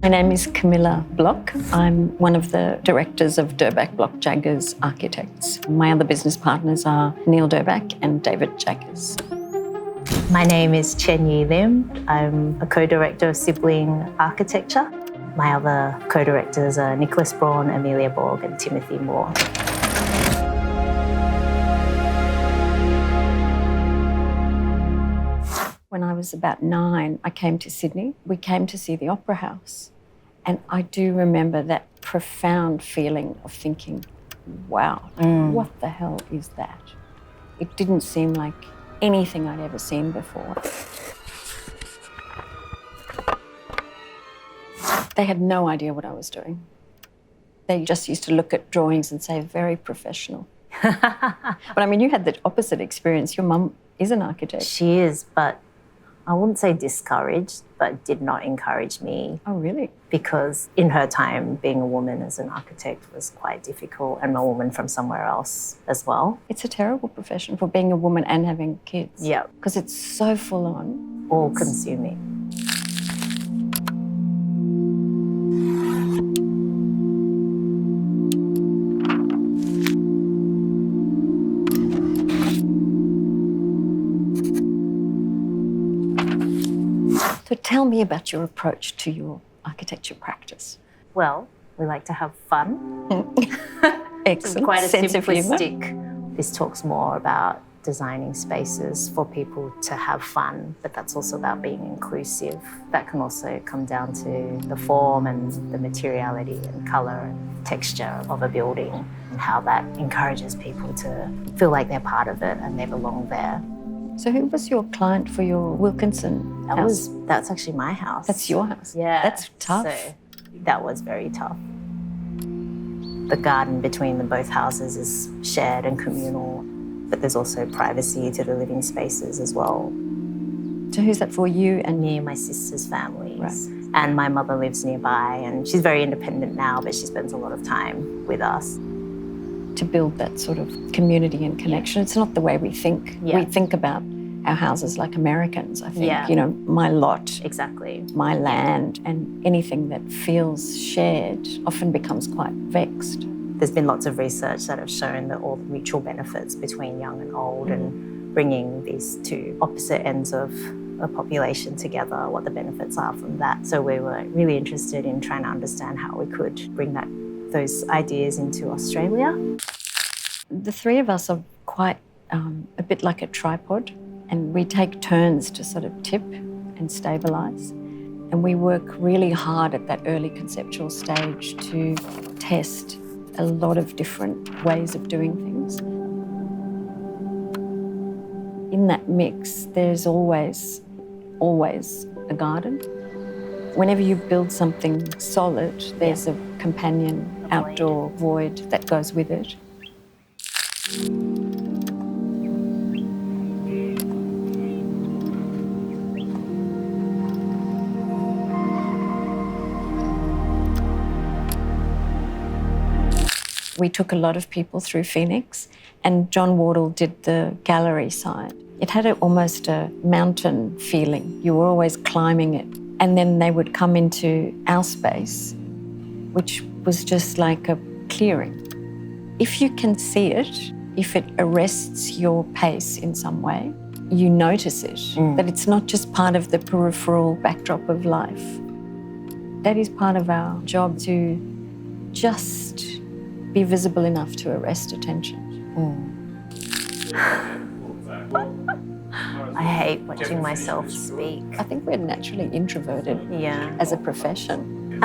My name is Camilla Block. I'm one of the directors of Durbach Block Jaggers Architects. My other business partners are Neil Durbach and David Jaggers. My name is Qianyi Lim. I'm a co-director of Sibling Architecture. My other co-directors are Nicholas Braun, Amelia Borg and Timothy Moore. When I was about 9, I came to Sydney. We came to see the Opera House. And I do remember that profound feeling of thinking, wow, what the hell is that? It didn't seem like anything I'd ever seen before. They had no idea what I was doing. They just used to look at drawings and say, very professional. But I mean, you had the opposite experience. Your mum is an architect. She is, but I wouldn't say discouraged, but did not encourage me. Oh, really? Because in her time, being a woman as an architect was quite difficult, and a woman from somewhere else as well. It's a terrible profession for being a woman and having kids. Yeah. Because it's so full on. All-consuming. So tell me about your approach to your architecture practice. Well, we like to have fun. Excellent. Quite a sense of humour. simplistic. This talks more about designing spaces for people to have fun, but that's also about being inclusive. That can also come down to the form and the materiality and colour and texture of a building and how that encourages people to feel like they're part of it and they belong there. So who was your client for your Wilkinson house? That's actually my house. That's your house? Yeah. That's tough. So that was very tough. The garden between the both houses is shared and communal, but there's also privacy to the living spaces as well. So who's that for, you and Me and my sister's families. Right. And my mother lives nearby, and she's very independent now, but she spends a lot of time with us. to build that sort of community and connection? It's not the way we think. Yeah. We think about our houses like Americans, I think. Yeah. You know, my lot, Exactly. my land, and anything that feels shared often becomes quite vexed. There's been lots of research that have shown that all the mutual benefits between young and old and bringing these two opposite ends of a population together, what the benefits are from that. So we were really interested in trying to understand how we could bring those ideas into Australia. The three of us are quite a bit like a tripod, and we take turns to sort of tip and stabilise. And we work really hard at that early conceptual stage to test a lot of different ways of doing things. In that mix, there's always a garden. Whenever you build something solid, there's a companion outdoor void that goes with it. We took a lot of people through Phoenix, and John Wardle did the gallery side. It had almost a mountain feeling. You were always climbing it. And then they would come into our space, which was just like a clearing. If you can see it, if it arrests your pace in some way, you notice it, that it's not just part of the peripheral backdrop of life. That is part of our job, to just be visible enough to arrest attention. I hate watching myself speak. I think we're naturally introverted Yeah. as a profession.